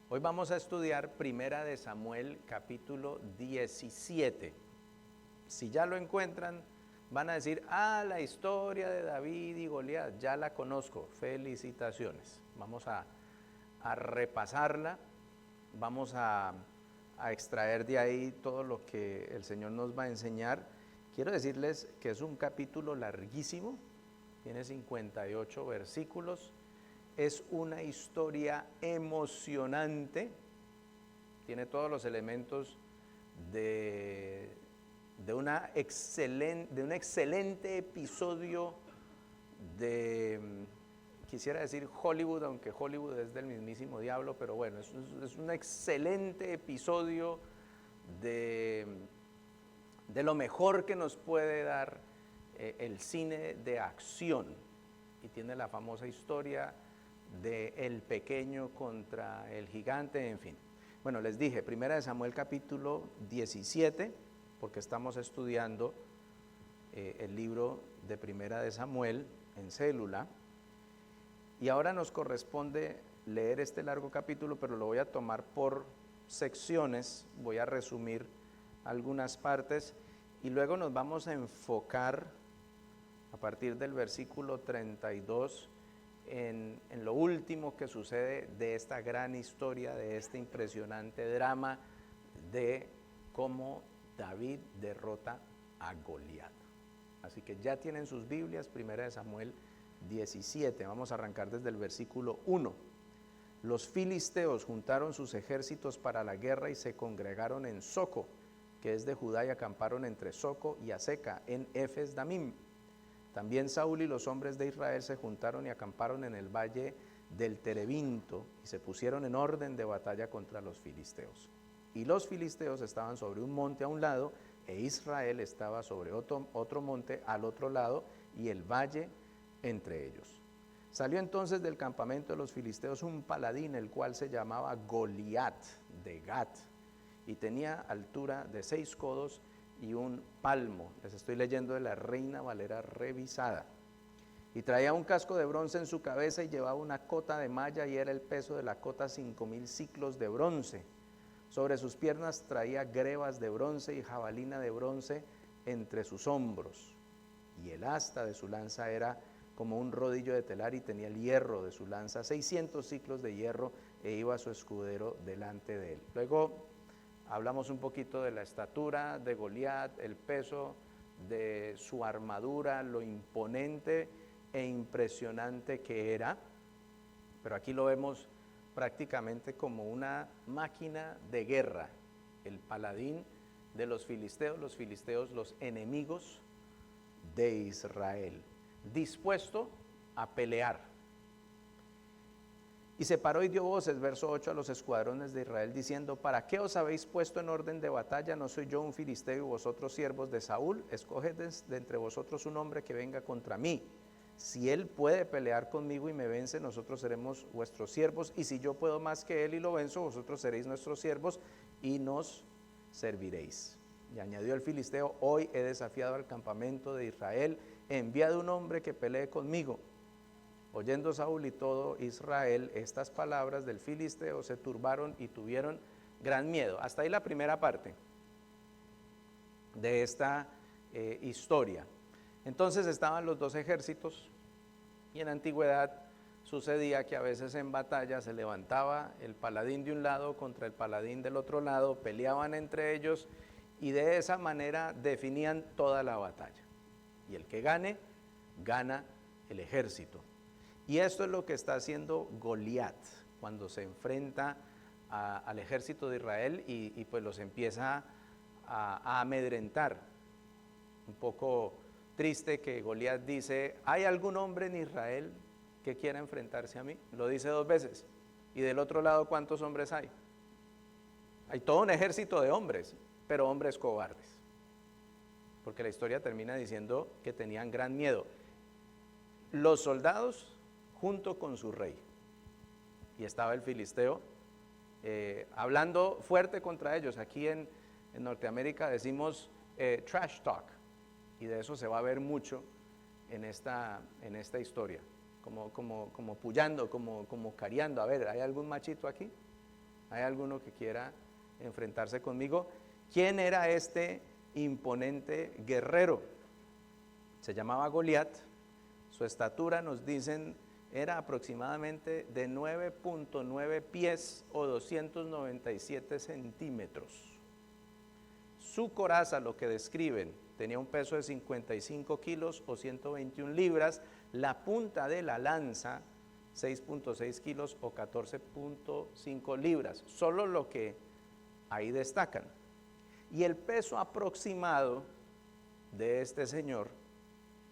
Hoy vamos a estudiar Primera de Samuel capítulo 17. Si ya lo encuentran, van a decir, la historia de David y Goliat, ya la conozco, felicitaciones. Vamos a repasarla, vamos a extraer de ahí todo lo que el Señor nos va a enseñar. Quiero decirles que es un capítulo larguísimo, tiene 58 versículos. Es una historia emocionante, tiene todos los elementos de un excelente episodio de, quisiera decir Hollywood, aunque Hollywood es del mismísimo diablo, pero bueno, es un excelente episodio de lo mejor que nos puede dar el cine de acción, y tiene la famosa historia de el pequeño contra el gigante, en fin. Bueno, les dije, Primera de Samuel capítulo 17, porque estamos estudiando el libro de Primera de Samuel en célula, y ahora nos corresponde leer este largo capítulo, pero lo voy a tomar por secciones, voy a resumir algunas partes, y luego nos vamos a enfocar a partir del versículo 32 en lo último que sucede de esta gran historia, de este impresionante drama de cómo David derrota a Goliat. Así que ya tienen sus Biblias, Primera de Samuel 17, vamos a arrancar desde el versículo 1. Los filisteos juntaron sus ejércitos para la guerra y se congregaron en Soco, que es de Judá, y acamparon entre Soco y Aseca, en Efes Damim. También Saúl y los hombres de Israel se juntaron y acamparon en el valle del Terebinto y se pusieron en orden de batalla contra los filisteos. Y los filisteos estaban sobre un monte a un lado e Israel estaba sobre otro monte al otro lado y el valle entre ellos. Salió entonces del campamento de los filisteos un paladín, el cual se llamaba Goliat de Gat y tenía altura de 6 codos y un palmo. Les estoy leyendo de la Reina Valera revisada. Y traía un casco de bronce en su cabeza y llevaba una cota de malla, y era el peso de la cota 5,000 siclos de bronce. Sobre sus piernas traía grebas de bronce y jabalina de bronce entre sus hombros. Y el asta de su lanza era como un rodillo de telar, y tenía el hierro de su lanza 600 siclos de hierro, e iba su escudero delante de él. Luego hablamos un poquito de la estatura de Goliat, el peso de su armadura, lo imponente e impresionante que era, pero aquí lo vemos prácticamente como una máquina de guerra, el paladín de los filisteos, los enemigos de Israel, dispuesto a pelear. Y se paró y dio voces, verso 8, a los escuadrones de Israel, diciendo: ¿para qué os habéis puesto en orden de batalla? ¿No soy yo un filisteo y vosotros siervos de Saúl? Escoged de entre vosotros un hombre que venga contra mí. Si él puede pelear conmigo y me vence, nosotros seremos vuestros siervos, y si yo puedo más que él y lo venzo, vosotros seréis nuestros siervos y nos serviréis. Y añadió el filisteo: hoy he desafiado al campamento de Israel, enviad un hombre que pelee conmigo. Oyendo Saúl y todo Israel estas palabras del filisteo, se turbaron y tuvieron gran miedo. Hasta ahí la primera parte de esta historia. Entonces estaban los dos ejércitos, y en la antigüedad sucedía que a veces en batalla se levantaba el paladín de un lado contra el paladín del otro lado, peleaban entre ellos y de esa manera definían toda la batalla. Y el que gane, gana el ejército. Y esto es lo que está haciendo Goliat cuando se enfrenta al ejército de Israel y pues los empieza a amedrentar. Un poco triste que Goliat dice: ¿hay algún hombre en Israel que quiera enfrentarse a mí? Lo dice 2 veces. Y del otro lado, ¿cuántos hombres hay? Hay todo un ejército de hombres, pero hombres cobardes. Porque la historia termina diciendo que tenían gran miedo los soldados junto con su rey. Y estaba el filisteo hablando fuerte contra ellos. Aquí en Norteamérica decimos trash talk, y de eso se va a ver mucho en esta historia, como pullando, como cariando. A ver, ¿hay algún machito aquí? ¿Hay alguno que quiera enfrentarse conmigo? ¿Quién era este imponente guerrero? Se llamaba Goliat. Su estatura, nos dicen, era aproximadamente de 9.9 pies o 297 centímetros. Su coraza, lo que describen, tenía un peso de 55 kilos o 121 libras. La punta de la lanza, 6.6 kilos o 14.5 libras. Solo lo que ahí destacan. Y el peso aproximado de este señor,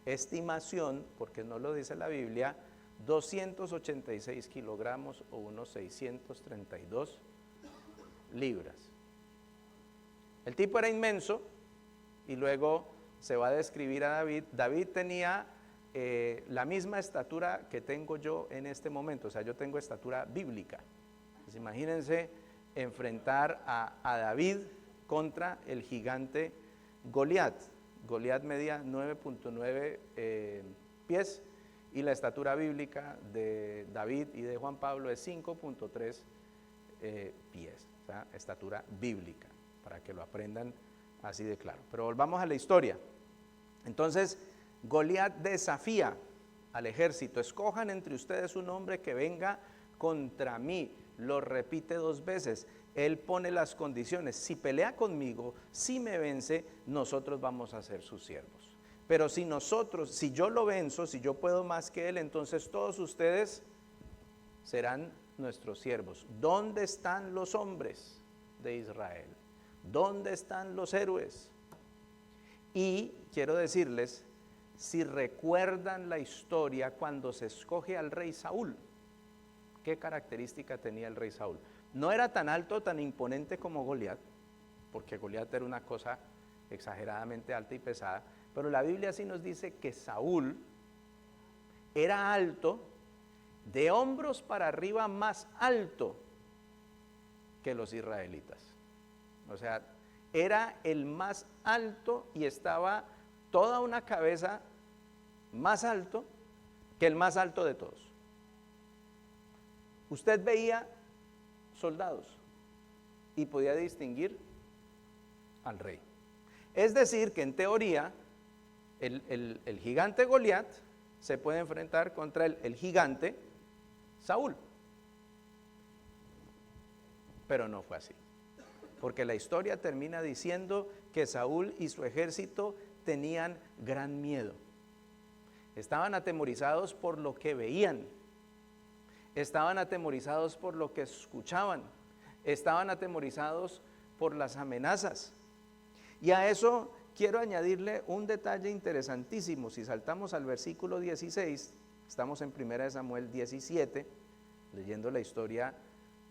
estimación, porque no lo dice la Biblia, 286 kilogramos o unos 632 libras. El tipo era inmenso y luego se va a describir a David. David tenía la misma estatura que tengo yo en este momento, o sea, yo tengo estatura bíblica. Pues imagínense enfrentar a David contra el gigante Goliat. Goliat medía 9.9 pies y la estatura bíblica de David y de Juan Pablo es 5.3 pies, o sea, estatura bíblica, para que lo aprendan así de claro. Pero volvamos a la historia. Entonces, Goliat desafía al ejército: escojan entre ustedes un hombre que venga contra mí. Lo repite 2 veces. Él pone las condiciones: si pelea conmigo, si me vence, nosotros vamos a ser sus siervos. Pero si yo lo venzo, si yo puedo más que él, entonces todos ustedes serán nuestros siervos. ¿Dónde están los hombres de Israel? ¿Dónde están los héroes? Y quiero decirles, si recuerdan la historia cuando se escoge al rey Saúl, ¿qué característica tenía el rey Saúl? No era tan alto, tan imponente como Goliat, porque Goliat era una cosa exageradamente alta y pesada, pero la Biblia sí nos dice que Saúl era alto, de hombros para arriba más alto que los israelitas. O sea, era el más alto y estaba toda una cabeza más alto que el más alto de todos. Usted veía soldados y podía distinguir al rey. Es decir, que en teoría el gigante Goliat se puede enfrentar contra el gigante Saúl. Pero no fue así, porque la historia termina diciendo que Saúl y su ejército tenían gran miedo. Estaban atemorizados por lo que veían, estaban atemorizados por lo que escuchaban, estaban atemorizados por las amenazas. Y a eso quiero añadirle un detalle interesantísimo. Si saltamos al versículo 16, estamos en 1 Samuel 17, leyendo la historia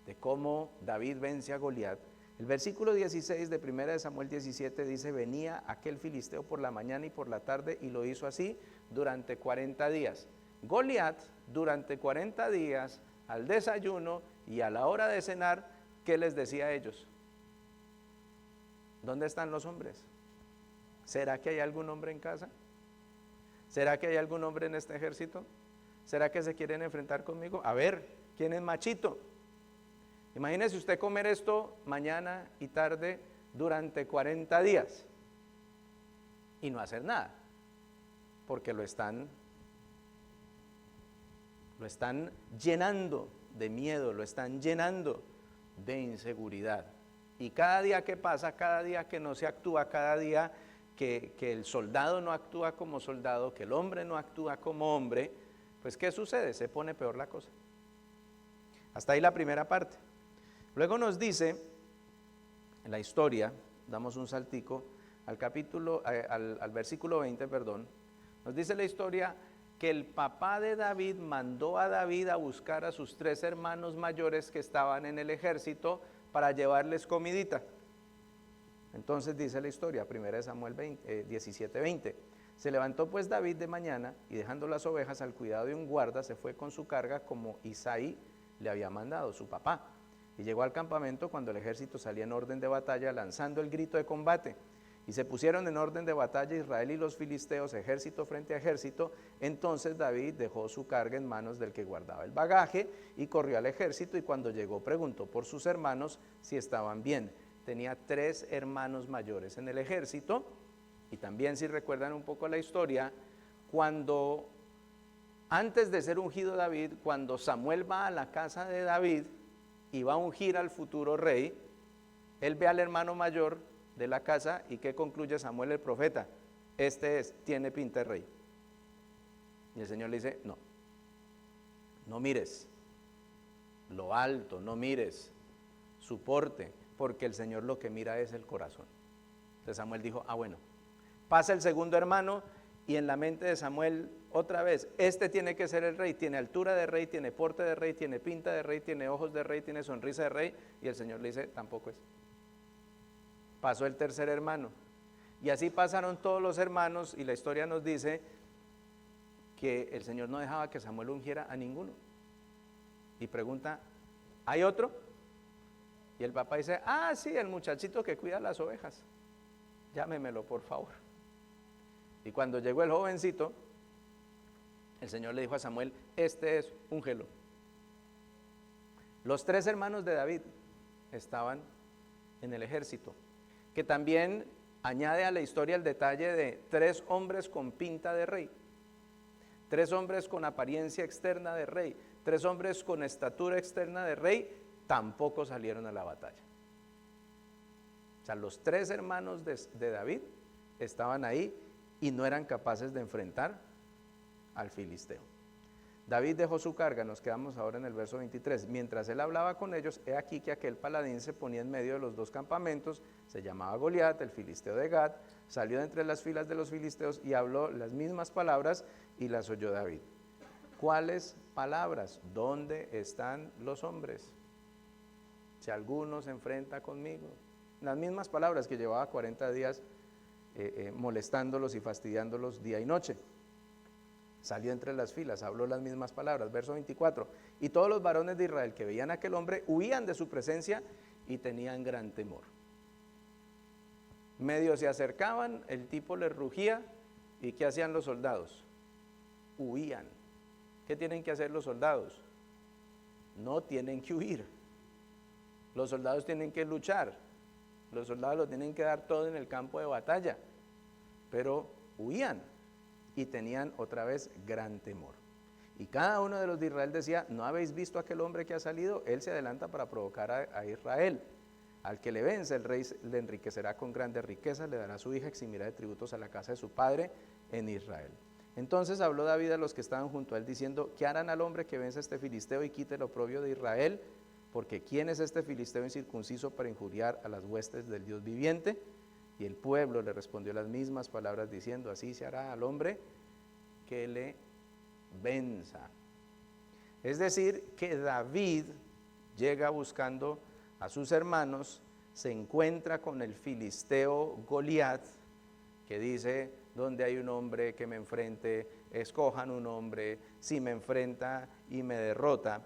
de cómo David vence a Goliat. El versículo 16 de 1 Samuel 17 dice: venía aquel filisteo por la mañana y por la tarde, y lo hizo así durante 40 días. Goliat, durante 40 días, al desayuno y a la hora de cenar, ¿qué les decía a ellos? ¿Dónde están los hombres? ¿Será que hay algún hombre en casa? ¿Será que hay algún hombre en este ejército? ¿Será que se quieren enfrentar conmigo? A ver, ¿quién es machito? Imagínese usted comer esto mañana y tarde durante 40 días y no hacer nada, porque lo están llenando de miedo, lo están llenando de inseguridad. Y cada día que pasa, cada día que no se actúa, cada día que el soldado no actúa como soldado, que el hombre no actúa como hombre, pues ¿qué sucede? Se pone peor la cosa. Hasta ahí la primera parte. Luego nos dice en la historia, damos un saltico al versículo 20, nos dice la historia que el papá de David mandó a David a buscar a sus 3 hermanos mayores que estaban en el ejército para llevarles comidita. Entonces dice la historia, 1 Samuel 17:20. Se levantó pues David de mañana y, dejando las ovejas al cuidado de un guarda, se fue con su carga como Isaí le había mandado, su papá. Y llegó al campamento cuando el ejército salía en orden de batalla, lanzando el grito de combate. Y se pusieron en orden de batalla Israel y los filisteos, ejército frente a ejército. Entonces David dejó su carga en manos del que guardaba el bagaje y corrió al ejército, y cuando llegó preguntó por sus hermanos si estaban bien. Tenía 3 hermanos mayores en el ejército. Y también, si recuerdan un poco la historia, cuando antes de ser ungido David, cuando Samuel va a la casa de David y va a ungir al futuro rey, él ve al hermano mayor de la casa, y ¿qué concluye Samuel el profeta? Tiene pinta de rey. Y el Señor le dice, no mires lo alto, no mires su porte, porque el Señor lo que mira es el corazón. Entonces Samuel dijo, bueno, pasa el segundo hermano, y en la mente de Samuel otra vez, tiene que ser el rey, tiene altura de rey, tiene porte de rey, tiene pinta de rey, tiene ojos de rey, tiene sonrisa de rey, y el Señor le dice, tampoco es. Pasó el tercer hermano, y así pasaron todos los hermanos, y la historia nos dice que el Señor no dejaba que Samuel ungiera a ninguno. Y pregunta, ¿hay otro? Y el papá dice, sí, el muchachito que cuida las ovejas, llámemelo por favor. Y cuando llegó el jovencito, el Señor le dijo a Samuel, úngelo. Los 3 hermanos de David estaban en el ejército, que también añade a la historia el detalle de 3 hombres con pinta de rey, 3 hombres con apariencia externa de rey, 3 hombres con estatura externa de rey, tampoco salieron a la batalla. O sea, los 3 hermanos de David estaban ahí y no eran capaces de enfrentar al filisteo. David dejó su carga, nos quedamos ahora en el verso 23. Mientras él hablaba con ellos, he aquí que aquel paladín se ponía en medio de los 2 campamentos, se llamaba Goliat, el filisteo de Gat, salió de entre las filas de los filisteos y habló las mismas palabras, y las oyó David. ¿Cuáles palabras? ¿Dónde están los hombres? Si alguno se enfrenta conmigo. Las mismas palabras que llevaba 40 días molestándolos y fastidiándolos día y noche. Salió entre las filas, habló las mismas palabras. Verso 24, y todos los varones de Israel que veían a aquel hombre huían de su presencia y tenían gran temor. Medio se acercaban, el tipo les rugía, ¿y qué hacían los soldados? Huían. ¿Qué tienen que hacer los soldados? No tienen que huir. Los soldados tienen que luchar. Los soldados lo tienen que dar todo en el campo de batalla, pero huían y tenían otra vez gran temor. Y cada uno de los de Israel decía, ¿no habéis visto a aquel hombre que ha salido? Él se adelanta para provocar a Israel. Al que le vence, el rey le enriquecerá con grandes riquezas, le dará a su hija, eximirá de tributos a la casa de su padre en Israel. Entonces habló David a los que estaban junto a él, diciendo, ¿qué harán al hombre que vence a este filisteo y quite el oprobio de Israel? Porque ¿quién es este filisteo incircunciso para injuriar a las huestes del Dios viviente? Y el pueblo le respondió las mismas palabras, diciendo, así se hará al hombre que le venza. Es decir, que David llega buscando a sus hermanos, se encuentra con el filisteo Goliat, que dice, donde hay un hombre que me enfrente, escojan un hombre, si me enfrenta y me derrota,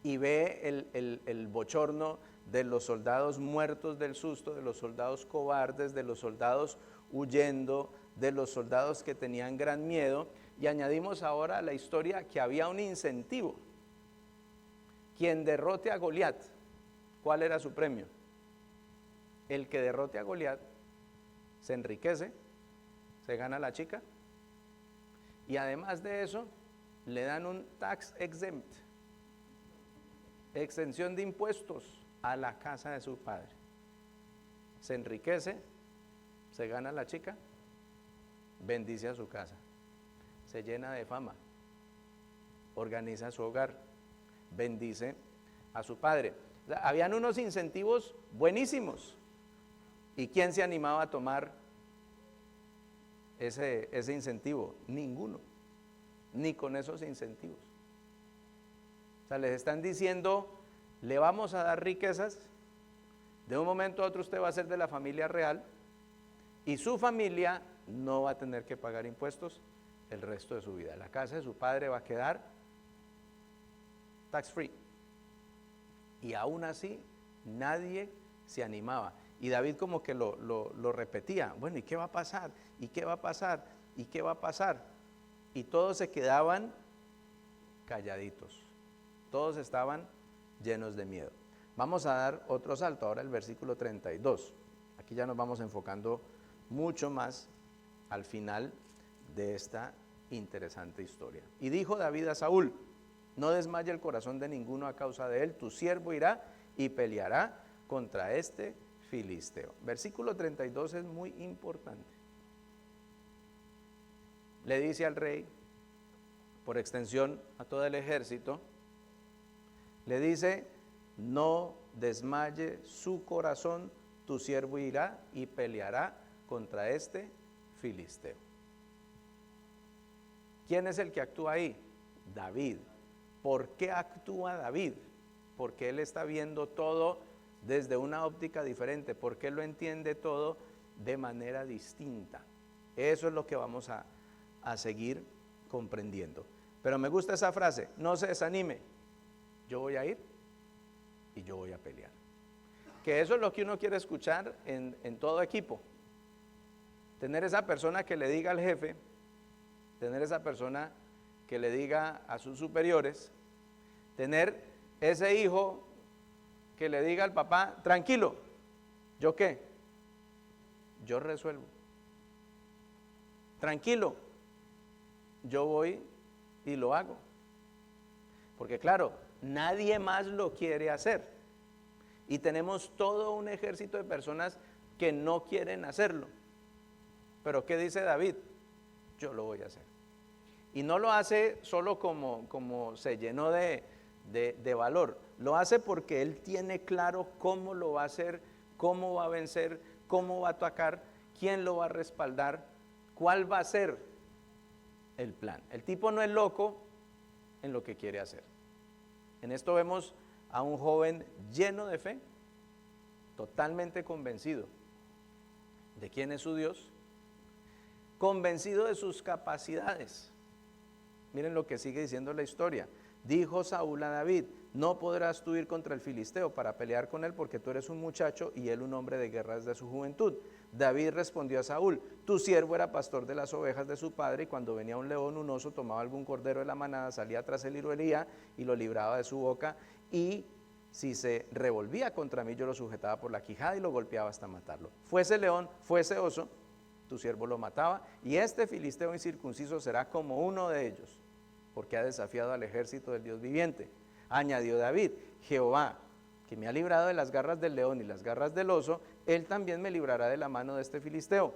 y ve el bochorno de los soldados muertos del susto, de los soldados cobardes, de los soldados huyendo, de los soldados que tenían gran miedo, y añadimos ahora a la historia que había un incentivo. Quien derrote a Goliat, ¿cuál era su premio? El que derrote a Goliat se enriquece, se gana la chica, y además de eso le dan un tax exempt, exención de impuestos a la casa de su padre. Se enriquece, se gana la chica, bendice a su casa, se llena de fama, organiza su hogar, bendice a su padre. O sea, habían unos incentivos buenísimos. ¿Y quién se animaba a tomar ese incentivo? Ninguno, ni con esos incentivos. O sea, les están diciendo, le vamos a dar riquezas, de un momento a otro usted va a ser de la familia real y su familia no va a tener que pagar impuestos el resto de su vida. La casa de su padre va a quedar tax free. Y aún así nadie se animaba. Y David como que lo repetía, bueno, ¿y qué va a pasar? ¿Y qué va a pasar? ¿Y qué va a pasar? Y todos se quedaban calladitos, todos estaban llenos de miedo. Vamos a dar otro salto, ahora el versículo 32. Aquí ya nos vamos enfocando mucho más al final de esta interesante historia. Y dijo David a Saúl, no desmaye el corazón de ninguno a causa de él, tu siervo irá y peleará contra este filisteo. Versículo 32 es muy importante. Le dice al rey, por extensión a todo el ejército, le dice, no desmaye su corazón, tu siervo irá y peleará contra este filisteo. ¿Quién es el que actúa ahí? David. ¿Por qué actúa David? Porque él está viendo todo desde una óptica diferente, porque él lo entiende todo de manera distinta. Eso es lo que vamos a seguir comprendiendo. Pero me gusta esa frase, no se desanime, yo voy a ir y yo voy a pelear. Que eso es lo que uno quiere escuchar en todo equipo. Tener esa persona que le diga al jefe, tener esa persona que le diga a sus superiores, tener ese hijo que le diga al papá, tranquilo, ¿yo qué? Yo resuelvo. Tranquilo, yo voy y lo hago. Porque claro, nadie más lo quiere hacer. Y tenemos todo un ejército de personas que no quieren hacerlo. Pero ¿qué dice David? Yo lo voy a hacer. Y no lo hace solo como se llenó de valor. Lo hace porque él tiene claro cómo lo va a hacer, cómo va a vencer, cómo va a atacar, quién lo va a respaldar, cuál va a ser el plan. El tipo no es loco en lo que quiere hacer. En esto vemos a un joven lleno de fe, totalmente convencido de quién es su Dios, convencido de sus capacidades. Miren lo que sigue diciendo la historia. Dijo Saúl a David, no podrás tú ir contra el filisteo para pelear con él porque tú eres un muchacho y él un hombre de guerra desde su juventud. David respondió a Saúl, tu siervo era pastor de las ovejas de su padre y cuando venía un león, un oso, tomaba algún cordero de la manada, salía tras él y lo hería y lo libraba de su boca y si se revolvía contra mí yo lo sujetaba por la quijada y lo golpeaba hasta matarlo. Fuese león, fuese oso, tu siervo lo mataba y este filisteo incircunciso será como uno de ellos porque ha desafiado al ejército del Dios viviente. Añadió David, Jehová, que me ha librado de las garras del león y las garras del oso, él también me librará de la mano de este filisteo.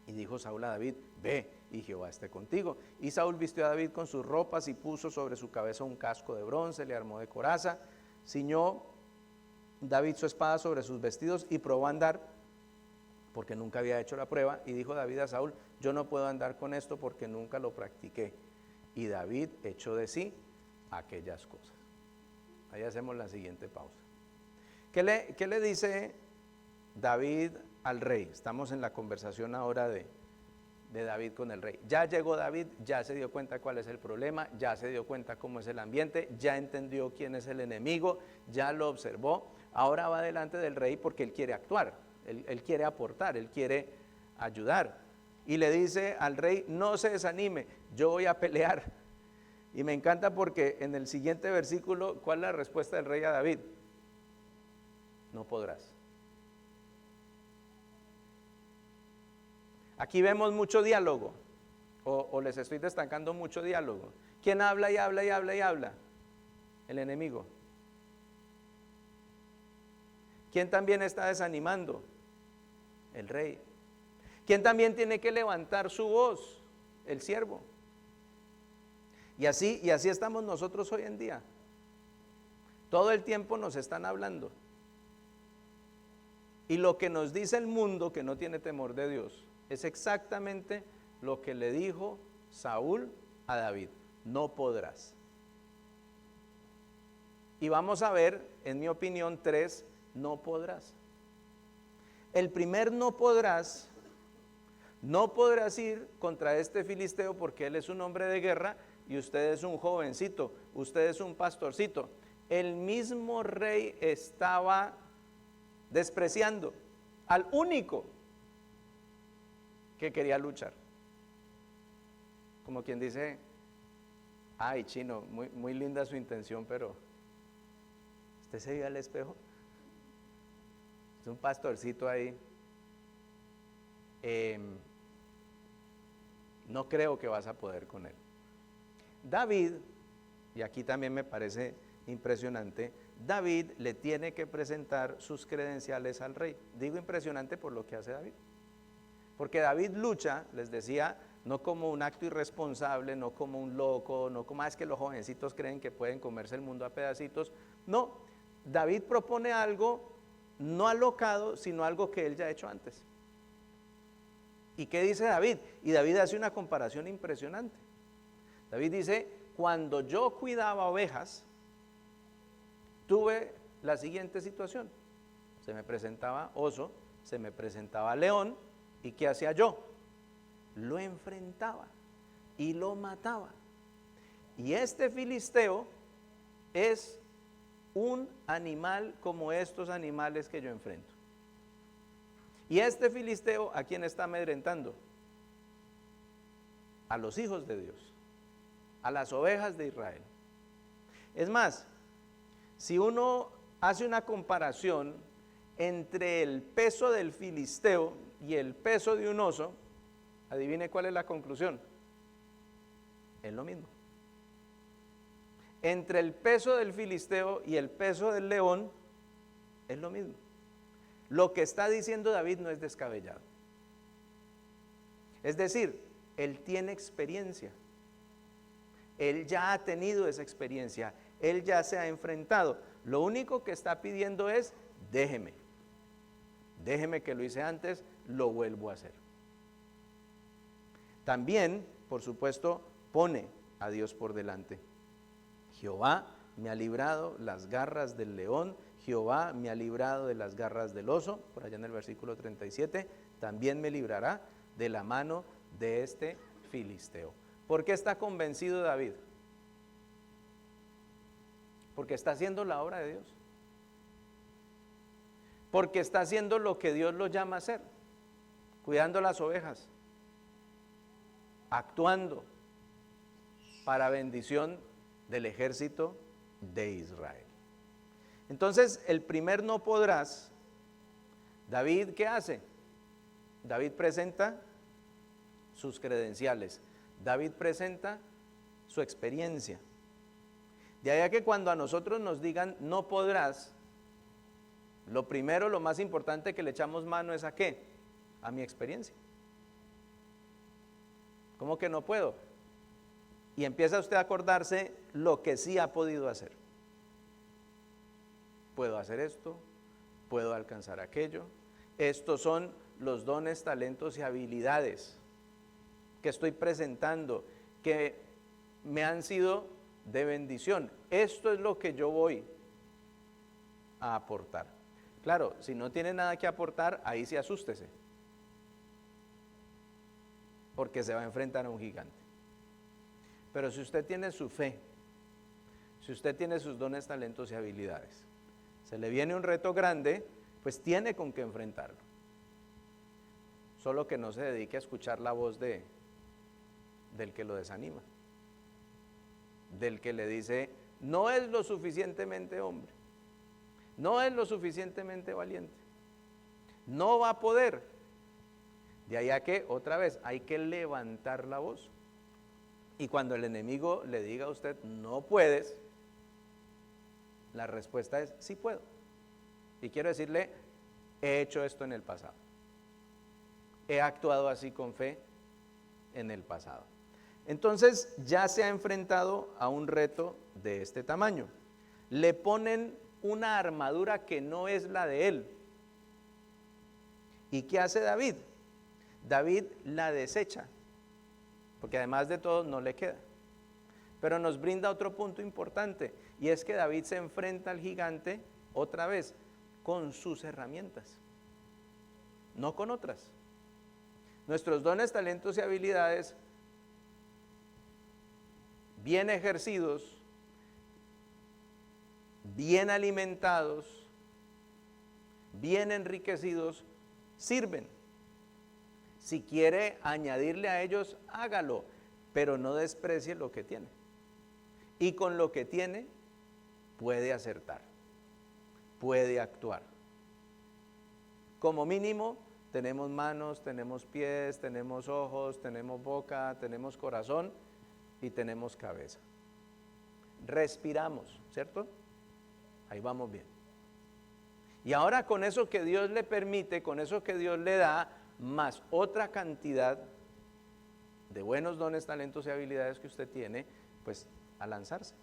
Y dijo Saúl a David, ve, y Jehová esté contigo. Y Saúl vistió a David con sus ropas y puso sobre su cabeza un casco de bronce, le armó de coraza, ciñó David su espada sobre sus vestidos y probó a andar, porque nunca había hecho la prueba. Y dijo David a Saúl, yo no puedo andar con esto porque nunca lo practiqué. Y David echó de sí aquellas cosas. Ahí hacemos la siguiente pausa. ¿Qué le dice David al rey? Estamos en la conversación ahora de David con el rey. Ya llegó David, ya se dio cuenta cuál es el problema, ya se dio cuenta cómo es el ambiente, ya entendió quién es el enemigo, ya lo observó. Ahora va delante del rey porque él quiere actuar, él quiere aportar, él quiere ayudar. Y le dice al rey, no se desanime, yo voy a pelear. Y me encanta porque en el siguiente versículo, ¿cuál es la respuesta del rey a David? No podrás. Aquí vemos mucho diálogo, o les estoy destacando mucho diálogo. ¿Quién habla y habla y habla y habla? El enemigo. ¿Quién también está desanimando? El rey. ¿Quién también tiene que levantar su voz? El siervo. Y así estamos nosotros hoy en día. Todo el tiempo nos están hablando. Y lo que nos dice el mundo que no tiene temor de Dios es exactamente lo que le dijo Saúl a David. No podrás. Y vamos a ver, en mi opinión, 3 no podrás. El primer no podrás ir contra este filisteo porque él es un hombre de guerra y usted es un jovencito, usted es un pastorcito. El mismo rey estaba despreciando al único que quería luchar. Como quien dice, ay, chino, muy linda su intención, pero ¿usted se vio al espejo? Es un pastorcito ahí. No creo que vas a poder con él. David, y aquí también me parece impresionante, David le tiene que presentar sus credenciales al rey. Digo impresionante por lo que hace David. Porque David lucha, les decía, no como un acto irresponsable, no como un loco, no como es que los jovencitos creen que pueden comerse el mundo a pedacitos. No, David propone algo no alocado, sino algo que él ya ha hecho antes. ¿Y qué dice David? Y David hace una comparación impresionante. David dice, cuando yo cuidaba ovejas, tuve la siguiente situación. Se me presentaba oso, se me presentaba león, ¿y qué hacía yo? Lo enfrentaba y lo mataba. Y este filisteo es un animal como estos animales que yo enfrento. Y este filisteo, ¿a quién está amedrentando? A los hijos de Dios, a las ovejas de Israel. Es más, si uno hace una comparación entre el peso del filisteo y el peso de un oso, adivine cuál es la conclusión. Es lo mismo. Entre el peso del filisteo y el peso del león, es lo mismo. Lo que está diciendo David no es descabellado. Es decir, él tiene experiencia. Él ya ha tenido esa experiencia. Él ya se ha enfrentado. Lo único que está pidiendo es, déjeme que lo hice antes, lo vuelvo a hacer. También, por supuesto, pone a Dios por delante. Jehová me ha librado las garras del león, Jehová me ha librado de las garras del oso, por allá en el versículo 37, también me librará de la mano de este filisteo. ¿Por qué está convencido David? Porque está haciendo la obra de Dios. Porque está haciendo lo que Dios lo llama a hacer, cuidando las ovejas, actuando para bendición del ejército de Israel. Entonces, el primer no podrás, David, ¿qué hace? David presenta sus credenciales, David presenta su experiencia. De ahí a que cuando a nosotros nos digan no podrás, lo primero, lo más importante que le echamos mano es ¿a qué? A mi experiencia. ¿Cómo que no puedo? Y empieza usted a acordarse lo que sí ha podido hacer. Puedo hacer esto, puedo alcanzar aquello. Estos son los dones, talentos y habilidades que estoy presentando, que me han sido de bendición. Esto es lo que yo voy a aportar. Claro, si no tiene nada que aportar, ahí sí asústese, porque se va a enfrentar a un gigante. Pero si usted tiene su fe, si usted tiene sus dones, talentos y habilidades, se le viene un reto grande, pues tiene con qué enfrentarlo. Solo que no se dedique a escuchar la voz del que lo desanima, del que le dice, no es lo suficientemente hombre, no es lo suficientemente valiente, no va a poder. De ahí a que, otra vez, hay que levantar la voz. Y cuando el enemigo le diga a usted, no puedes, la respuesta es, sí puedo. Y quiero decirle, he hecho esto en el pasado. He actuado así con fe en el pasado. Entonces, ya se ha enfrentado a un reto de este tamaño. Le ponen una armadura que no es la de él. ¿Y qué hace David? David la desecha, porque además de todo no le queda. Pero nos brinda otro punto importante, y es que David se enfrenta al gigante otra vez con sus herramientas, no con otras. Nuestros dones, talentos y habilidades bien ejercidos, bien alimentados, bien enriquecidos, sirven. Si quiere añadirle a ellos, hágalo, pero no desprecie lo que tiene. Y con lo que tiene, puede acertar, puede actuar. Como mínimo, tenemos manos, tenemos pies, tenemos ojos, tenemos boca, tenemos corazón y tenemos cabeza. Respiramos, ¿cierto? Ahí vamos bien. Y ahora con eso que Dios le permite, con eso que Dios le da, más otra cantidad de buenos dones, talentos y habilidades que usted tiene, pues a lanzarse.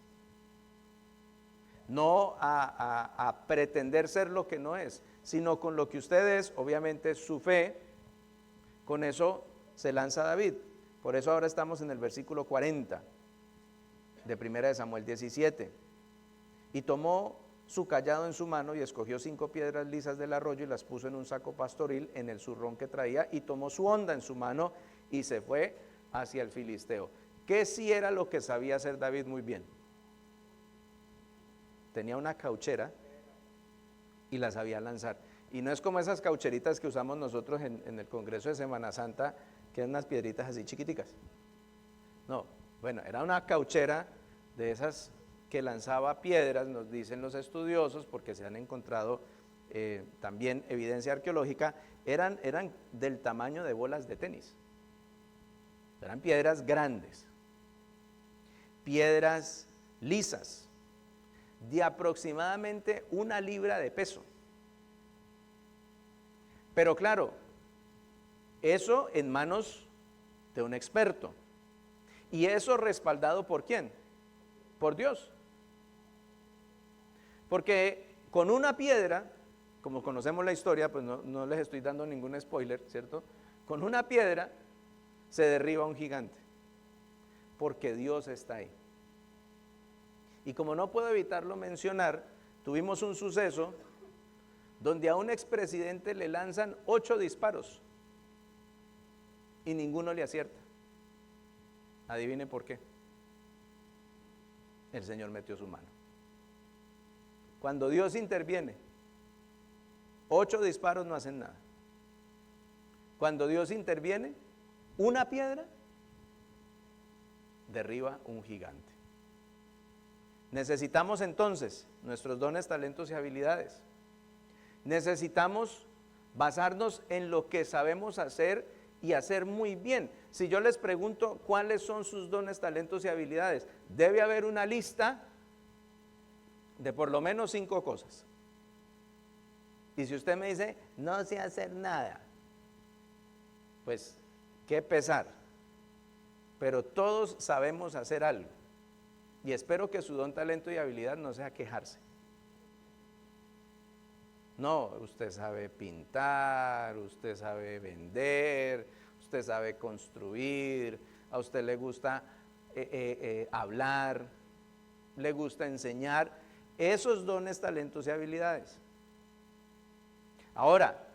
No a pretender ser lo que no es, sino con lo que usted es, obviamente su fe, con eso se lanza David. Por eso ahora estamos en el versículo 40 de 1 Samuel 17. Y tomó su cayado en su mano y escogió 5 piedras lisas del arroyo y las puso en un saco pastoril en el zurrón que traía, y tomó su honda en su mano y se fue hacia el filisteo. ¿Qué sí era lo que sabía hacer David muy bien? Tenía una cauchera y la sabía lanzar. Y no es como esas caucheritas que usamos nosotros en el Congreso de Semana Santa, que eran unas piedritas así chiquiticas. No, bueno, era una cauchera de esas que lanzaba piedras, nos dicen los estudiosos, porque se han encontrado también evidencia arqueológica, eran del tamaño de bolas de tenis. Eran piedras grandes, piedras lisas, de aproximadamente 1 libra de peso. Pero claro, eso en manos de un experto. ¿Y eso respaldado por quién? Por Dios. Porque con una piedra, como conocemos la historia, pues no les estoy dando ningún spoiler, ¿cierto? Con una piedra se derriba un gigante, porque Dios está ahí. Y como no puedo evitarlo mencionar, tuvimos un suceso donde a un expresidente le lanzan 8 disparos y ninguno le acierta. Adivine por qué. El Señor metió su mano. Cuando Dios interviene, 8 disparos no hacen nada. Cuando Dios interviene, una piedra derriba un gigante. Necesitamos entonces nuestros dones, talentos y habilidades. Necesitamos basarnos en lo que sabemos hacer y hacer muy bien. Si yo les pregunto cuáles son sus dones, talentos y habilidades, debe haber una lista de por lo menos 5 cosas. Y si usted me dice, no sé hacer nada, pues qué pesar. Pero todos sabemos hacer algo. Y espero que su don, talento y habilidad no sea quejarse. No, usted sabe pintar, usted sabe vender, usted sabe construir, a usted le gusta hablar, le gusta enseñar. Esos dones, talentos y habilidades. Ahora,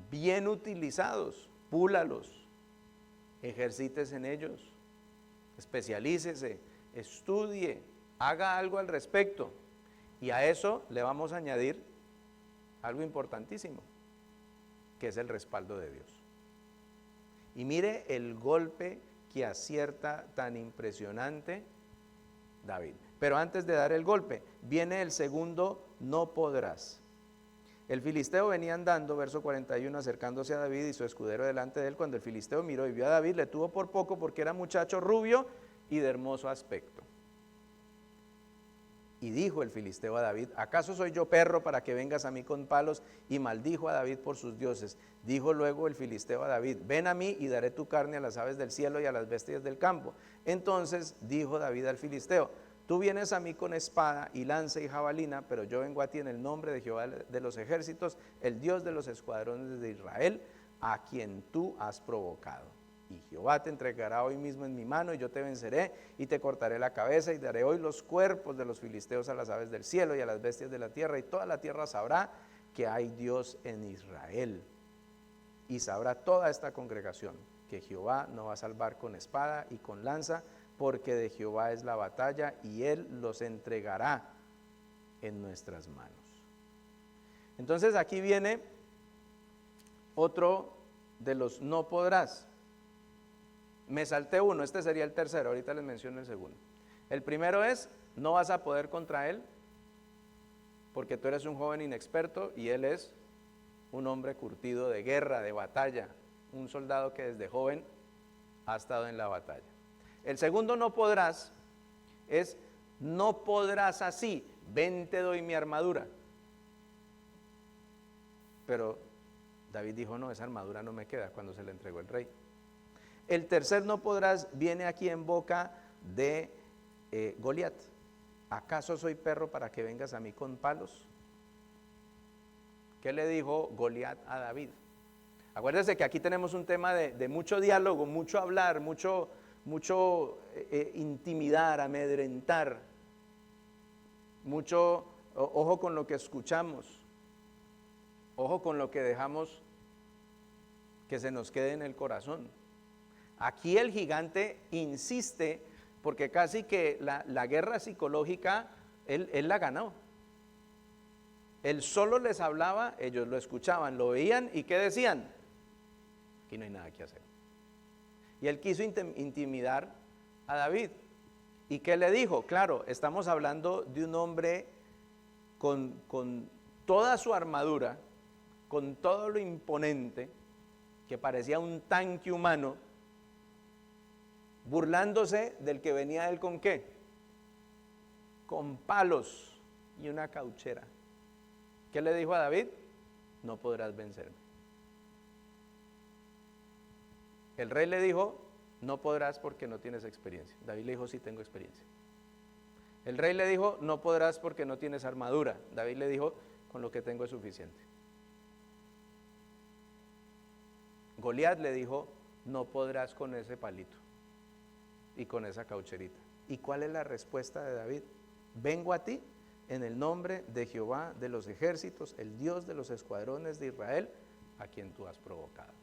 bien utilizados, púlalos, ejercítese en ellos, especialícese, estudie, haga algo al respecto. Y a eso le vamos a añadir algo importantísimo, que es el respaldo de Dios. Y mire el golpe que acierta tan impresionante David. Pero antes de dar el golpe, viene el segundo, no podrás. El filisteo venía andando, verso 41, acercándose a David y su escudero delante de él. Cuando el filisteo miró y vio a David, le tuvo por poco porque era muchacho rubio y de hermoso aspecto. Y dijo el filisteo a David, ¿acaso soy yo perro para que vengas a mí con palos? Y maldijo a David por sus dioses. Dijo luego el filisteo a David, ven a mí y daré tu carne a las aves del cielo y a las bestias del campo. Entonces dijo David al filisteo, tú vienes a mí con espada y lanza y jabalina, pero yo vengo a ti en el nombre de Jehová de los ejércitos, el Dios de los escuadrones de Israel, a quien tú has provocado. Y Jehová te entregará hoy mismo en mi mano, y yo te venceré, y te cortaré la cabeza, y daré hoy los cuerpos de los filisteos a las aves del cielo y a las bestias de la tierra, y toda la tierra sabrá que hay Dios en Israel. Y sabrá toda esta congregación que Jehová no va a salvar con espada y con lanza, porque de Jehová es la batalla, y él los entregará en nuestras manos. Entonces aquí viene otro de los no podrás. Me salté uno, este sería el tercero, ahorita les menciono el segundo. El primero es, no vas a poder contra él, porque tú eres un joven inexperto y él es un hombre curtido de guerra, de batalla, un soldado que desde joven ha estado en la batalla. El segundo no podrás es, no podrás así, ven te doy mi armadura. Pero David dijo, no, esa armadura no me queda cuando se le entregó el rey. El tercer no podrás viene aquí en boca de Goliat. ¿Acaso soy perro para que vengas a mí con palos? ¿Qué le dijo Goliat a David? Acuérdense que aquí tenemos un tema de mucho diálogo, mucho hablar, mucho intimidar, amedrentar, mucho, ojo con lo que escuchamos, ojo con lo que dejamos que se nos quede en el corazón. Aquí el gigante insiste, porque casi que la guerra psicológica, él la ganó. Él solo les hablaba, ellos lo escuchaban, lo veían, ¿y qué decían? Aquí no hay nada que hacer. Y él quiso intimidar a David. ¿Y qué le dijo? Claro, estamos hablando de un hombre con toda su armadura, con todo lo imponente, que parecía un tanque humano, burlándose del que venía él con ¿qué? Con palos y una cauchera. ¿Qué le dijo a David? No podrás vencerme. El rey le dijo, no podrás porque no tienes experiencia. David le dijo, sí tengo experiencia. El rey le dijo, no podrás porque no tienes armadura. David le dijo, con lo que tengo es suficiente. Goliat le dijo, no podrás con ese palito y con esa caucherita. ¿Y cuál es la respuesta de David? Vengo a ti en el nombre de Jehová de los ejércitos, el Dios de los escuadrones de Israel, a quien tú has provocado.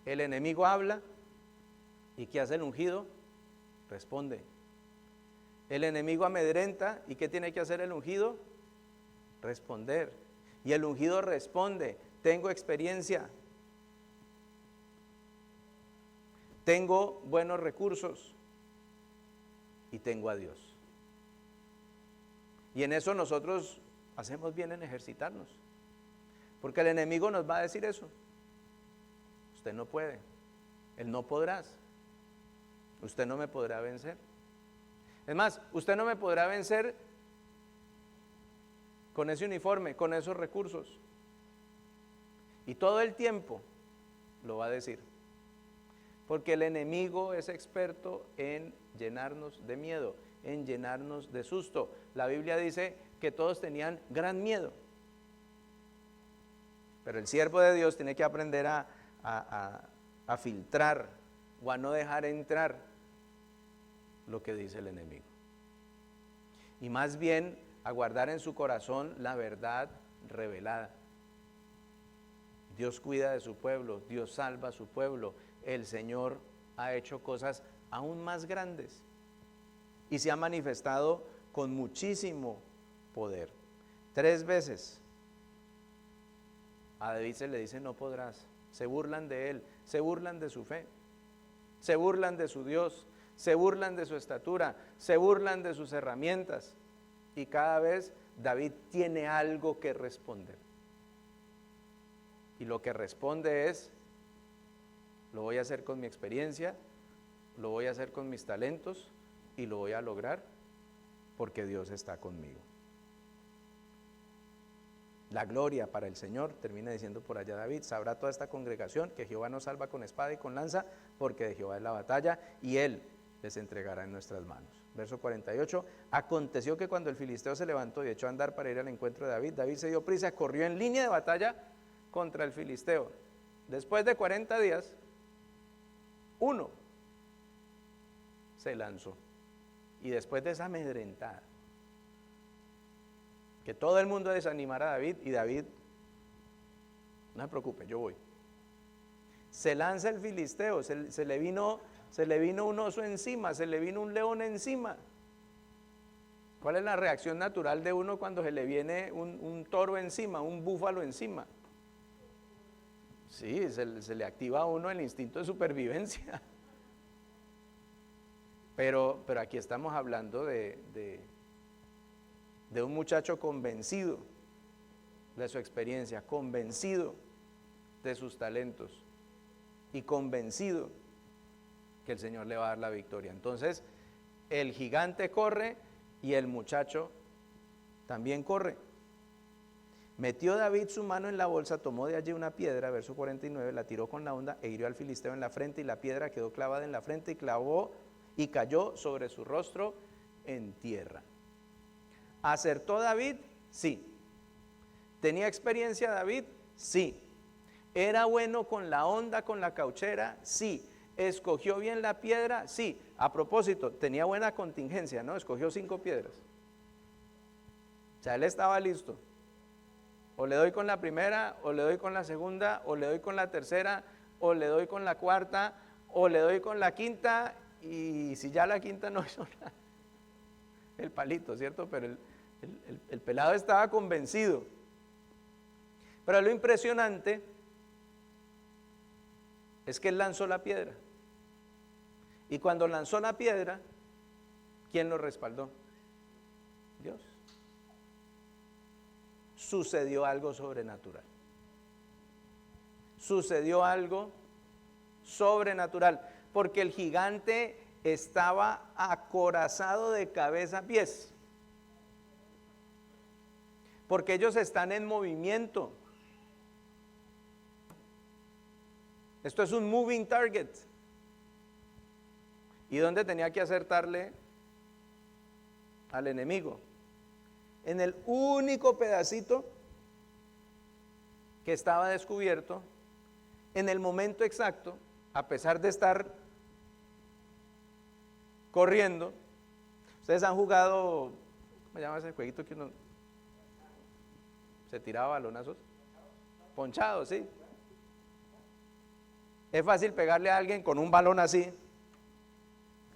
El enemigo habla, ¿y qué hace el ungido? Responde. El enemigo amedrenta, ¿y qué tiene que hacer el ungido? Responder. Y el ungido responde, tengo experiencia, tengo buenos recursos y tengo a Dios. Y en eso nosotros hacemos bien en ejercitarnos, porque el enemigo nos va a decir eso. Usted no puede, él no podrás, usted no me podrá vencer. Es más, usted no me podrá vencer con ese uniforme, con esos recursos. Y todo el tiempo lo va a decir, porque el enemigo es experto en llenarnos de miedo, en llenarnos de susto. La Biblia dice que todos tenían gran miedo, pero el siervo de Dios tiene que aprender a filtrar o a no dejar entrar lo que dice el enemigo, y más bien a guardar en su corazón la verdad revelada. Dios cuida de su pueblo, Dios salva a su pueblo, el Señor ha hecho cosas aún más grandes y se ha manifestado con muchísimo poder. 3 veces a David se le dice no podrás, se burlan de él, se burlan de su fe, se burlan de su Dios, se burlan de su estatura, se burlan de sus herramientas, y cada vez David tiene algo que responder. Y lo que responde es, lo voy a hacer con mi experiencia, lo voy a hacer con mis talentos y lo voy a lograr porque Dios está conmigo. La gloria para el Señor, termina diciendo por allá David, sabrá toda esta congregación que Jehová nos salva con espada y con lanza, porque de Jehová es la batalla y Él les entregará en nuestras manos. Verso 48, aconteció que cuando el filisteo se levantó y echó a andar para ir al encuentro de David, David se dio prisa, corrió en línea de batalla contra el filisteo. Después de 40 días, uno se lanzó. Y después de esa amedrentada, que todo el mundo desanimara a David, y David, no se preocupe, yo voy. Se lanza el filisteo, se le vino un oso encima, se le vino un león encima. ¿Cuál es la reacción natural de uno cuando se le viene un toro encima, un búfalo encima? Sí, se le activa a uno el instinto de supervivencia. Pero aquí estamos hablando de un muchacho convencido de su experiencia, convencido de sus talentos y convencido que el Señor le va a dar la victoria. Entonces, el gigante corre y el muchacho también corre. Metió David su mano en la bolsa, tomó de allí una piedra, verso 49, la tiró con la honda e hirió al filisteo en la frente, y la piedra quedó clavada en la frente y cayó sobre su rostro en tierra. ¿Acertó David? Sí. ¿Tenía experiencia David? Sí. ¿Era bueno con la honda, con la cauchera? Sí. ¿Escogió bien la piedra? Sí. A propósito, tenía buena contingencia, ¿no? Escogió 5 piedras. O sea, él estaba listo. O le doy con la primera, o le doy con la segunda, o le doy con la tercera, o le doy con la cuarta, o le doy con la quinta, y si ya la quinta no hizo nada, el palito, ¿cierto? Pero el pelado estaba convencido. Pero lo impresionante es que él lanzó la piedra. Y cuando lanzó la piedra, ¿quién lo respaldó? Dios. Sucedió algo sobrenatural. Sucedió algo sobrenatural, porque el gigante estaba acorazado de cabeza a pies. Porque ellos están en movimiento. Esto es un moving target. ¿Y dónde tenía que acertarle al enemigo? En el único pedacito que estaba descubierto, en el momento exacto, a pesar de estar corriendo. Ustedes han jugado, ¿cómo se llama ese jueguito que uno se tiraba balonazos? Ponchados, sí. Es fácil pegarle a alguien con un balón así,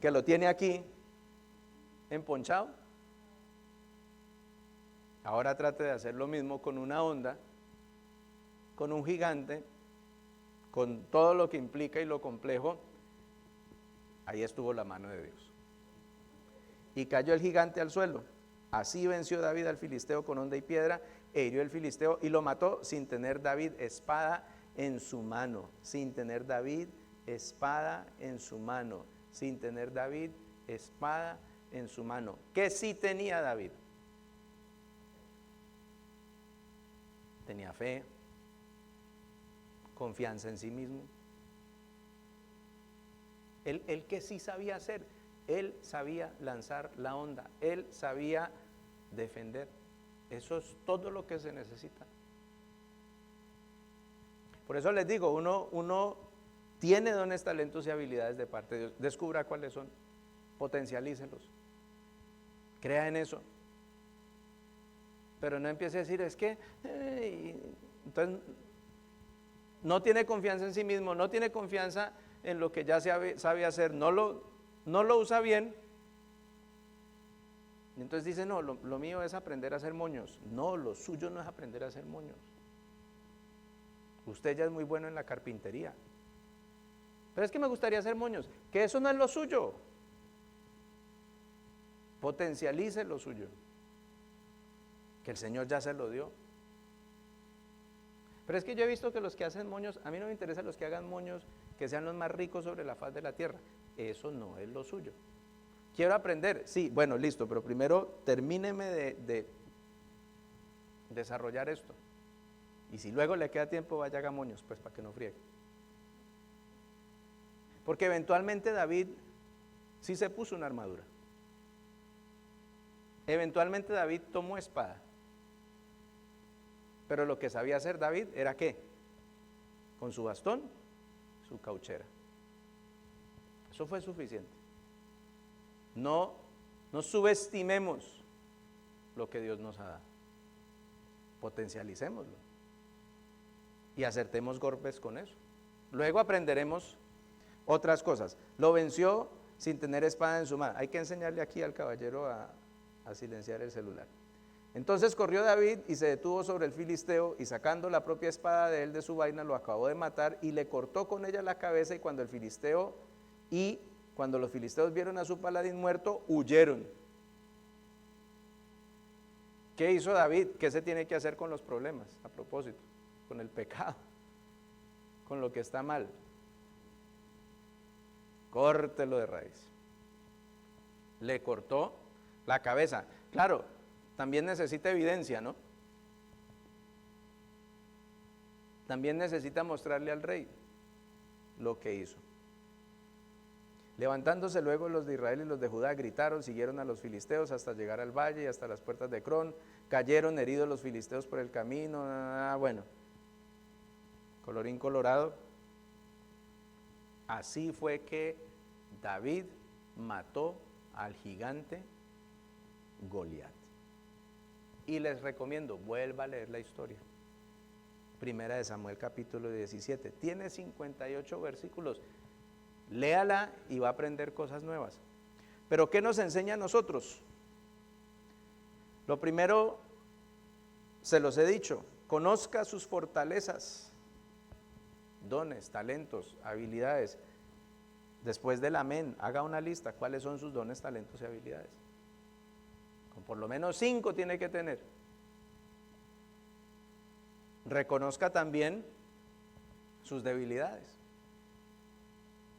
que lo tiene aquí, emponchado. Ahora trate de hacer lo mismo con una onda, con un gigante, con todo lo que implica y lo complejo. Ahí estuvo la mano de Dios. Y cayó el gigante al suelo. Así venció David al filisteo con honda y piedra, e hirió el filisteo y lo mató sin tener David espada en su mano. Sin tener David espada en su mano. Sin tener David espada en su mano. ¿Qué sí tenía David? Tenía fe, confianza en sí mismo. Él que sí sabía hacer, él sabía lanzar la onda, él sabía defender. Eso es todo lo que se necesita. Por eso les digo, uno tiene dones, talentos y habilidades de parte de Dios. Descubra cuáles son, potencialícelos, crea en eso. Pero no empiece a decir, es que, entonces, no tiene confianza en sí mismo, no tiene confianza en lo que ya sabe hacer, no lo usa bien. Y entonces dice, no, lo mío es aprender a hacer moños. No, lo suyo no es aprender a hacer moños. Usted ya es muy bueno en la carpintería. Pero es que me gustaría hacer moños, que eso no es lo suyo. Potencialice lo suyo, que el Señor ya se lo dio. Pero es que yo he visto que los que hacen moños, a mí no me interesa los que hagan moños que sean los más ricos sobre la faz de la tierra. Eso no es lo suyo. Quiero aprender, sí, bueno, listo, pero primero termíneme de desarrollar esto. Y si luego le queda tiempo, vaya a haga moños, pues para que no friegue. Porque eventualmente David sí se puso una armadura. Eventualmente David tomó espada. Pero lo que sabía hacer David era ¿qué? Con su bastón, su cauchera. Eso fue suficiente. No subestimemos lo que Dios nos ha dado. Potencialicémoslo. Y acertemos golpes con eso. Luego aprenderemos otras cosas. Lo venció sin tener espada en su mano. Hay que enseñarle aquí al caballero a silenciar el celular. Entonces corrió David y se detuvo sobre el filisteo y sacando la propia espada de él de su vaina lo acabó de matar y le cortó con ella la cabeza y cuando los filisteos vieron a su paladín muerto, huyeron. ¿Qué hizo David? ¿Qué se tiene que hacer con los problemas? A propósito, con el pecado, con lo que está mal. Córtelo de raíz. Le cortó la cabeza. Claro, también necesita evidencia, ¿no? También necesita mostrarle al rey lo que hizo. Levantándose luego los de Israel y los de Judá gritaron, siguieron a los filisteos hasta llegar al valle y hasta las puertas de Crón, cayeron heridos los filisteos por el camino, bueno, colorín colorado. Así fue que David mató al gigante Goliat. Y les recomiendo, vuelva a leer la historia. Primera de Samuel capítulo 17, tiene 58 versículos. Léala y va a aprender cosas nuevas. Pero ¿qué nos enseña a nosotros? Lo primero, se los he dicho, conozca sus fortalezas, dones, talentos, habilidades. Después del amén, haga una lista, ¿cuáles son sus dones, talentos y habilidades? Con por lo menos 5 tiene que tener. Reconozca también sus debilidades.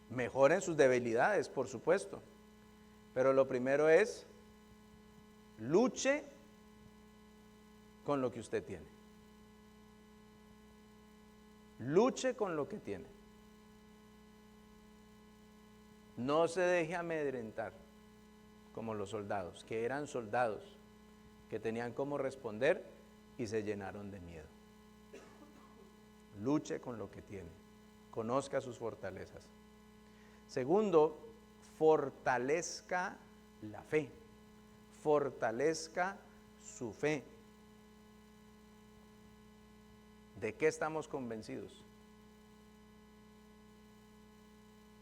Mejoren sus debilidades, por supuesto. Pero lo primero es, luche con lo que usted tiene. Luche con lo que tiene. No se deje amedrentar como los soldados, que eran soldados, que tenían cómo responder y se llenaron de miedo. Luche con lo que tiene. Conozca sus fortalezas. Segundo, fortalezca la fe. Fortalezca su fe. ¿De qué estamos convencidos?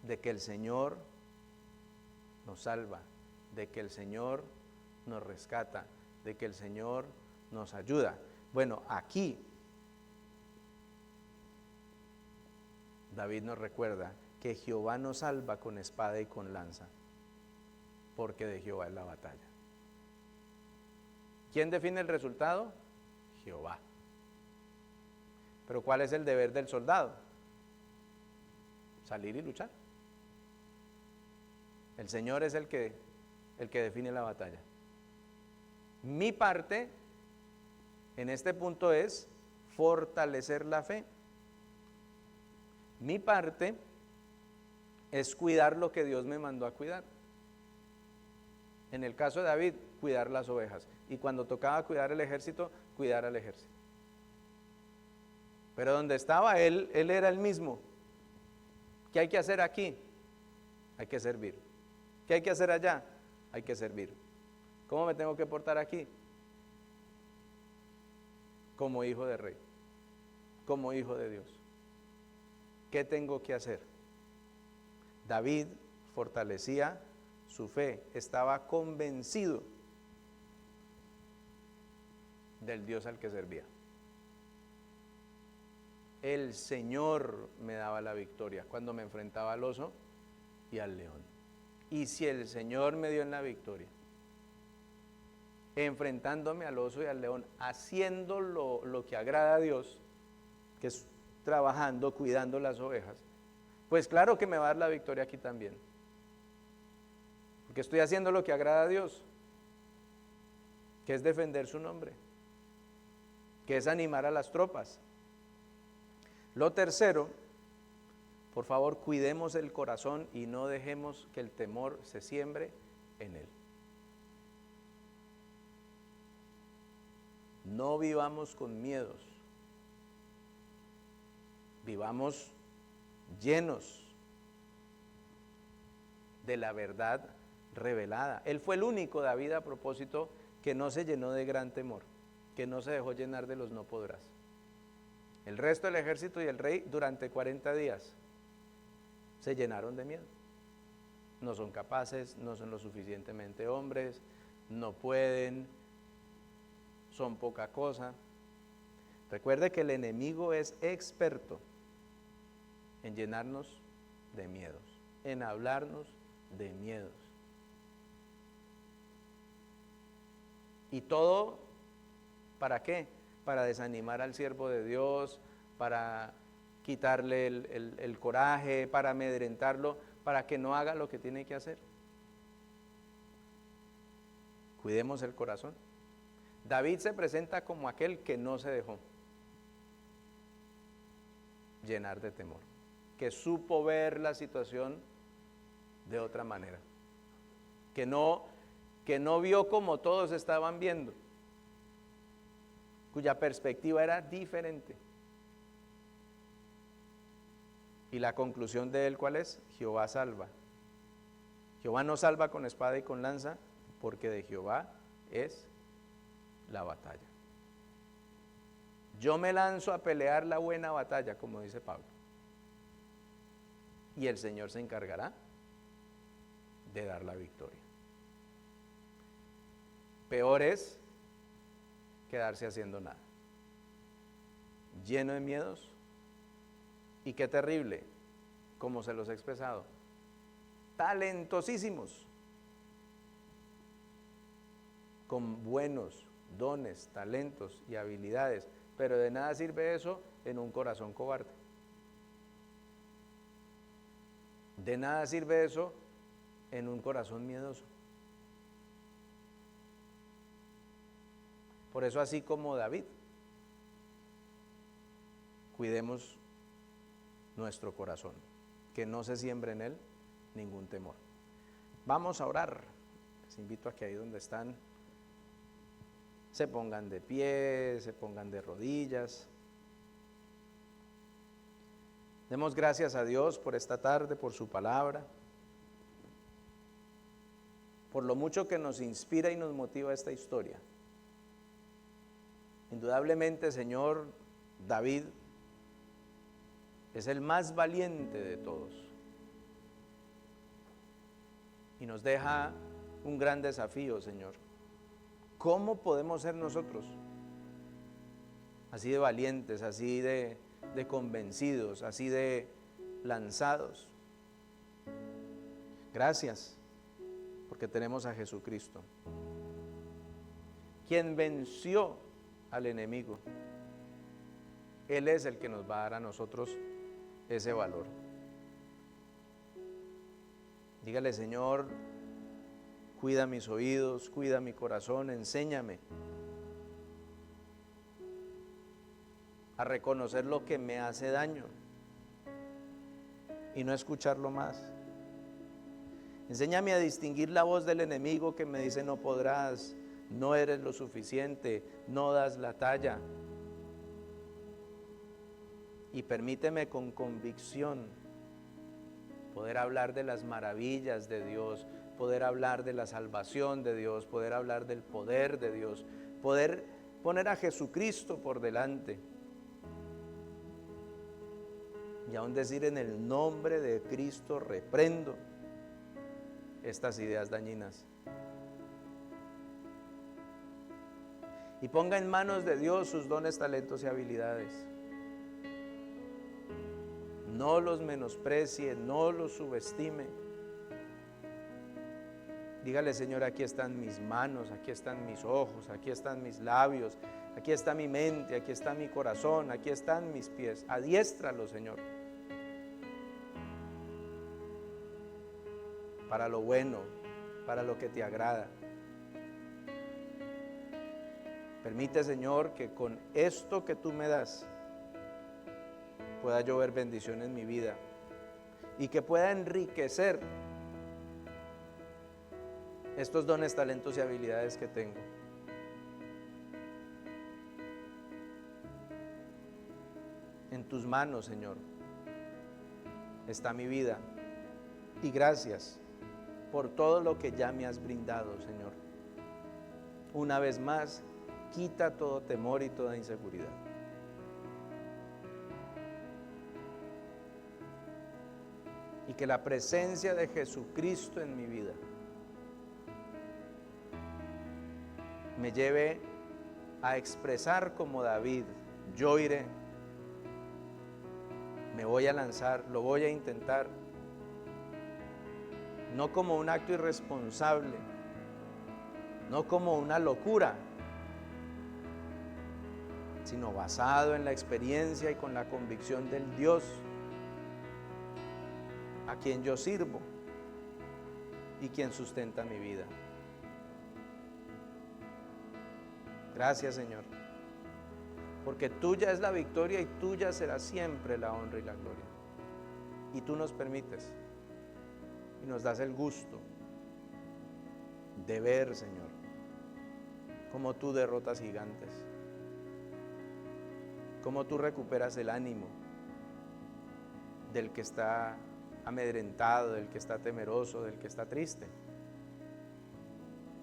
De que el Señor nos salva, de que el Señor nos rescata, de que el Señor nos ayuda. Bueno, aquí David nos recuerda que Jehová nos salva con espada y con lanza, porque de Jehová es la batalla. ¿Quién define el resultado? Jehová. Pero ¿cuál es el deber del soldado? Salir y luchar. El Señor es el que define la batalla. Mi parte en este punto es fortalecer la fe. Mi parte es cuidar lo que Dios me mandó a cuidar. En el caso de David, cuidar las ovejas. Y cuando tocaba cuidar el ejército, cuidar al ejército. Pero donde estaba él era el mismo. ¿Qué hay que hacer aquí? Hay que servir. ¿Qué hay que hacer allá? Hay que servir. ¿Cómo me tengo que portar aquí? Como hijo de rey, como hijo de Dios. ¿Qué tengo que hacer? David fortalecía su fe, estaba convencido del Dios al que servía. El Señor me daba la victoria cuando me enfrentaba al oso y al león. Y si el Señor me dio en la victoria, enfrentándome al oso y al león, haciendo lo que agrada a Dios, que es trabajando, cuidando las ovejas, pues claro que me va a dar la victoria aquí también. Porque estoy haciendo lo que agrada a Dios, que es defender su nombre, que es animar a las tropas. Lo tercero, por favor, cuidemos el corazón y no dejemos que el temor se siembre en él. No vivamos con miedos, vivamos llenos de la verdad revelada. Él fue el único, David, a propósito, que no se llenó de gran temor, que no se dejó llenar de los no podrás. El resto del ejército y el rey durante 40 días se llenaron de miedo. No son capaces, no son lo suficientemente hombres, no pueden, son poca cosa. Recuerde que el enemigo es experto en llenarnos de miedos, en hablarnos de miedos. ¿Y todo para qué? Para desanimar al siervo de Dios, para quitarle el coraje, para amedrentarlo, para que no haga lo que tiene que hacer. Cuidemos el corazón. David se presenta como aquel que no se dejó llenar de temor, que supo ver la situación de otra manera, que no vio como todos estaban viendo, cuya perspectiva era diferente. Y la conclusión de él, ¿cuál es? Jehová salva. Jehová no salva con espada y con lanza, porque de Jehová es la batalla. Yo me lanzo a pelear la buena batalla, como dice Pablo, y el Señor se encargará de dar la victoria. Peor es quedarse haciendo nada, lleno de miedos, y qué terrible, como se los he expresado, talentosísimos, con buenos dones, talentos y habilidades, pero de nada sirve eso en un corazón cobarde. De nada sirve eso en un corazón miedoso. Por eso, así como David, cuidemos nuestro corazón, que no se siembre en él ningún temor. Vamos a orar. Les invito a que ahí donde están se pongan de pie, se pongan de rodillas. Demos gracias a Dios por esta tarde, por su palabra, por lo mucho que nos inspira y nos motiva esta historia. Indudablemente, Señor, David es el más valiente de todos y nos deja un gran desafío, Señor. ¿Cómo podemos ser nosotros así de valientes, así de convencidos, así de lanzados? Gracias, porque tenemos a Jesucristo, quien venció al enemigo. Él es el que nos va a dar a nosotros ese valor. Dígale: Señor, cuida mis oídos, cuida mi corazón, enséñame a reconocer lo que me hace daño y no escucharlo más. Enséñame a distinguir la voz del enemigo que me dice: no podrás, no eres lo suficiente, no das la talla. Y permíteme con convicción poder hablar de las maravillas de Dios, poder hablar de la salvación de Dios, poder hablar del poder de Dios, poder poner a Jesucristo por delante. Y aún decir: en el nombre de Cristo reprendo estas ideas dañinas. Y ponga en manos de Dios sus dones, talentos y habilidades. No los menosprecie, no los subestime. Dígale: Señor, aquí están mis manos, aquí están mis ojos, aquí están mis labios, aquí está mi mente, aquí está mi corazón, aquí están mis pies. Adiéstralo, Señor, para lo bueno, para lo que te agrada. Permite, Señor, que con esto que tú me das pueda yo ver bendición en mi vida y que pueda enriquecer estos dones, talentos y habilidades que tengo. En tus manos, Señor, está mi vida, y gracias por todo lo que ya me has brindado, Señor. Una vez más, quita todo temor y toda inseguridad. Y que la presencia de Jesucristo en mi vida me lleve a expresar como David: yo iré, me voy a lanzar, lo voy a intentar, no como un acto irresponsable, no como una locura, sino basado en la experiencia y con la convicción del Dios a quien yo sirvo y quien sustenta mi vida. Gracias, Señor, porque tuya es la victoria y tuya será siempre la honra y la gloria. Y tú nos permites y nos das el gusto de ver, Señor, cómo tú derrotas gigantes, cómo tú recuperas el ánimo del que está amedrentado, del que está temeroso, del que está triste.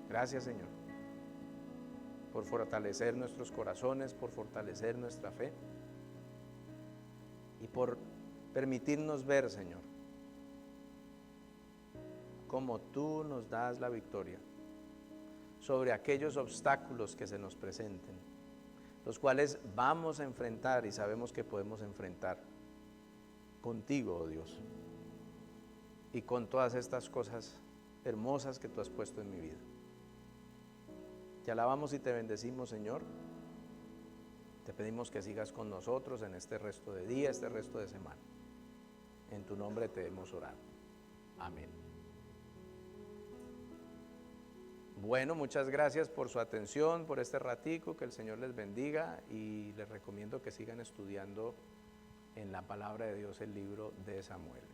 Gracias, Señor, por fortalecer nuestros corazones, por fortalecer nuestra fe y por permitirnos ver, Señor, cómo tú nos das la victoria sobre aquellos obstáculos que se nos presenten, los cuales vamos a enfrentar y sabemos que podemos enfrentar contigo, oh Dios, y con todas estas cosas hermosas que tú has puesto en mi vida. Te alabamos y te bendecimos, Señor. Te pedimos que sigas con nosotros en este resto de día, este resto de semana. En tu nombre te hemos orado. Amén. Bueno, muchas gracias por su atención, por este ratico, que el Señor les bendiga, y les recomiendo que sigan estudiando en la palabra de Dios el libro de Samuel.